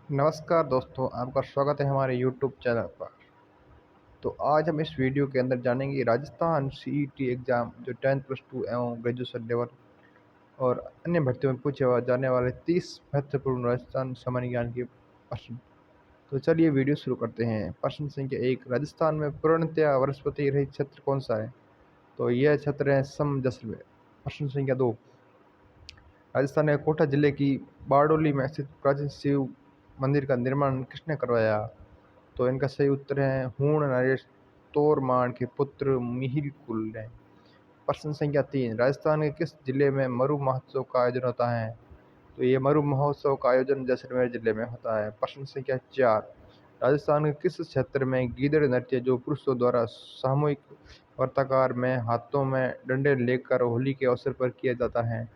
नमस्कार दोस्तों, आपका स्वागत है हमारे यूट्यूब चैनल पर। तो आज हम इस वीडियो के अंदर जानेंगे राजस्थान सीईटी एग्ज़ाम जो 10th प्लस 2 एवं ग्रेजुएशन लेवल और अन्य भर्तियों में पूछे जाने वाले 30 महत्वपूर्ण राजस्थान सामान्य ज्ञान के प्रश्न। तो चलिए वीडियो शुरू करते हैं। प्रश्न संख्या 1, राजस्थान में पूर्णतया वनस्पति रहित क्षेत्र कौन सा है? तो यह क्षेत्र है सम जैसलमेर। प्रश्न संख्या 2, राजस्थान के कोटा जिले की बारडोली में स्थित प्राचीन शिव मंदिर का निर्माण किसने करवाया? तो इनका सही उत्तर है हूण नरेश तोरमान के पुत्र मिहिर कुल ने। प्रश्न संख्या 3, राजस्थान के किस जिले में मरु महोत्सव का आयोजन होता है? तो ये मरु महोत्सव का आयोजन जैसलमेर जिले में होता है। प्रश्न संख्या 4, राजस्थान के किस क्षेत्र में गीदड़ नृत्य जो पुरुषों द्वारा सामूहिक वर्ताकार में हाथों में डंडे लेकर होली के अवसर पर किया जाता है?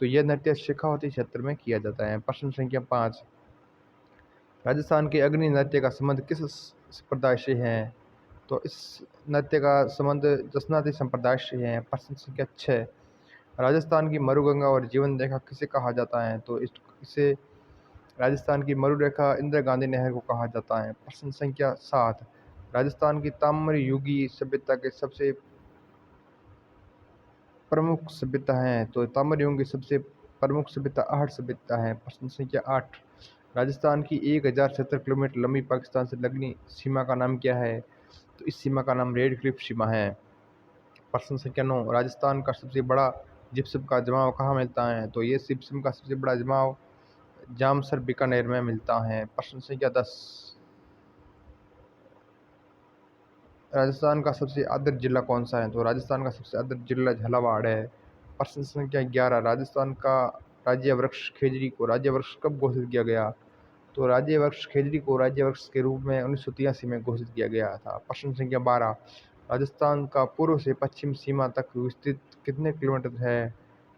तो यह नृत्य शेखावती क्षेत्र में किया जाता है। प्रश्न संख्या 5, राजस्थान के अग्नि नृत्य का संबंध किस संप्रदाय से है? तो इस नृत्य का संबंध जसनाती संप्रदाय से है। प्रश्न संख्या 6, राजस्थान की मरुगंगा और जीवन रेखा किसे कहा जाता है? तो इसे राजस्थान की मरुरेखा इंदिरा गांधी नहर को कहा जाता है। प्रश्न संख्या 7, राजस्थान की ताम्र युगी सभ्यता के सबसे प्रमुख सभ्यता है? तो ताम्र युग की सबसे प्रमुख सभ्यता आहट सभ्यता है। प्रश्न संख्या 8, राजस्थान की 1070 किलोमीटर लंबी पाकिस्तान से लगनी सीमा का नाम क्या है? तो इस सीमा का नाम रेड क्लिफ सीमा है। प्रश्न संख्या 9, राजस्थान का सबसे बड़ा जिप्सम का जमाव कहाँ मिलता है? तो ये जिप्सम का सबसे बड़ा जमाव जामसर बीकानेर में मिलता है। प्रश्न संख्या 10, राजस्थान का सबसे आदर जिला कौन सा है? तो राजस्थान का सबसे आदर जिला झालावाड़ है। प्रश्न संख्या 11, राजस्थान का राज्य वृक्ष खेजड़ी को राज्य वृक्ष कब घोषित किया गया? तो राज्य वृक्ष खेजड़ी को राज्य वृक्ष के रूप में 1983 में घोषित किया गया था। प्रश्न संख्या 12, राजस्थान का पूर्व से पश्चिम सीमा तक विस्तृत कितने किलोमीटर है?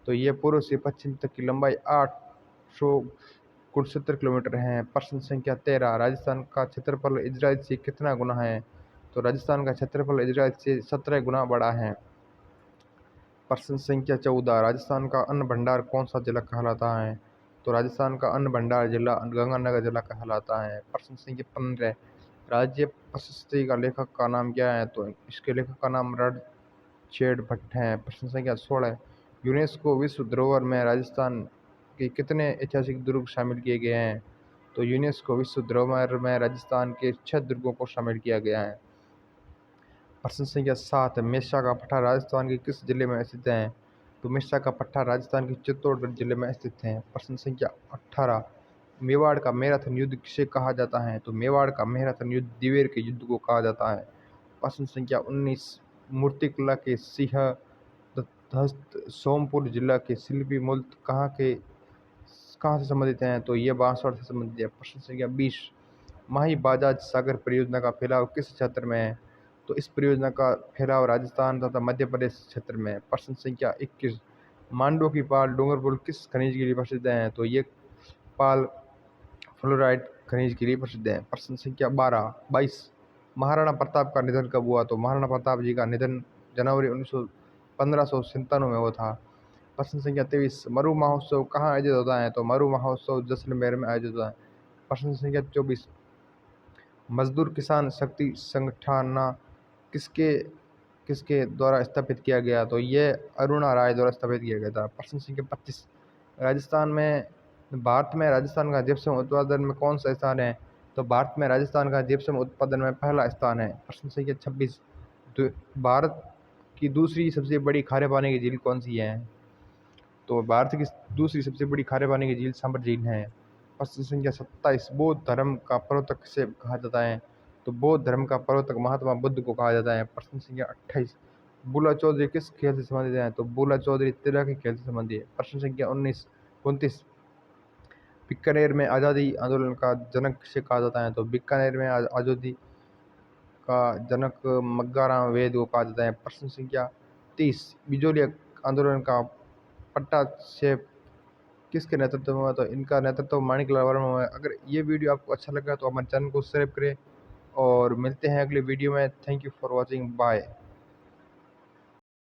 तो ये पूर्व से पश्चिम तक की लंबाई 869 किलोमीटर है। प्रश्न संख्या 13, राजस्थान का क्षेत्रफल इजराइल से कितना गुना है? तो राजस्थान का क्षेत्रफल इजराइल से 17 गुना बड़ा है। प्रश्न संख्या 14, राजस्थान का अन्न भंडार कौन सा जिला कहलाता है? तो राजस्थान का अन्न भंडार जिला गंगानगर जिला कहलाता है। प्रश्न संख्या 15, राज्य प्रशस्ति का लेखक का नाम क्या है? तो इसके लेखक का नाम रणछेड़ भट्ट है। प्रश्न संख्या 16, यूनेस्को विश्व धरोहर में राजस्थान के कितने ऐतिहासिक दुर्ग शामिल किए गए हैं? तो यूनेस्को विश्व धरोहर में राजस्थान के 6 दुर्गों को शामिल किया गया है। प्रश्न संख्या 7, मेषा का पट्टा राजस्थान के किस जिले में स्थित है? तो मेषा का पट्टा राजस्थान के चित्तौड़गढ़ जिले में स्थित है। प्रश्न संख्या 18, मेवाड़ का मैराथन युद्ध किसे कहा जाता है? तो मेवाड़ का मैराथन युद्ध दिवेर के युद्ध को कहा जाता है। प्रश्न संख्या 19, मूर्तिकला के सिंहस्थ सोमपुर जिला के शिल्पी मूर्त कहाँ से संबंधित हैं? तो ये बांसवाड़ा से संबंधित है। प्रश्न संख्या 20, माही बाजाज सागर परियोजना का फैलाव किस क्षेत्र में है? तो इस परियोजना का फैलाव राजस्थान तथा मध्य प्रदेश क्षेत्र में है। प्रश्न संख्या 21, मांडू की पाल डूंगरपुर किस खनिज के लिए प्रसिद्ध है? तो ये पाल फ्लोराइड खनिज के लिए प्रसिद्ध है। प्रश्न संख्या 22, महाराणा प्रताप का निधन कब हुआ? तो महाराणा प्रताप जी का निधन जनवरी 1597 में हुआ था। प्रश्न संख्या 23, मरु महोत्सव कहाँ आयोजित होता है? तो मरु महोत्सव जैसलमेर में आयोजित होता है। प्रश्न संख्या 24, मजदूर किसान शक्ति संगठन किसके किसके द्वारा स्थापित किया गया? तो ये अरुणा राय द्वारा स्थापित किया गया था। प्रश्न संख्या 25, भारत में राजस्थान का जिप्सम उत्पादन में कौन सा स्थान है? तो भारत में राजस्थान का जिप्सम उत्पादन में पहला स्थान है। प्रश्न संख्या 26, भारत की दूसरी सबसे बड़ी खारे पानी की झील कौन सी है? तो भारत की दूसरी सबसे बड़ी खारे पानी की झील सांभर झील है। प्रश्न संख्या 27, बौद्ध धर्म का प्रवर्तक किसे कहा जाता है? तो बौद्ध धर्म का प्रवर्तक महात्मा बुद्ध को कहा जाता है। प्रश्न संख्या 28, बुला चौधरी किस खेल से संबंधित है? तो बुला चौधरी तिला के खेल से संबंधित है। प्रश्न संख्या 29 बीकानेर में आज़ादी आंदोलन का जनक किसे कहा जाता है? तो बीकानेर में आज़ादी का जनक मग्गाराम वेद को कहा जाता है। प्रश्न संख्या 30, बिजोली आंदोलन का पट्टाक्षेप किसके नेतृत्व में हुआ? तो इनका नेतृत्व माणिकलाल वर्मा हुआ है। अगर ये वीडियो आपको अच्छा लगा तो हमारे चैनल को सब्सक्राइब करें और मिलते हैं अगले वीडियो में। Thank you for watching, bye.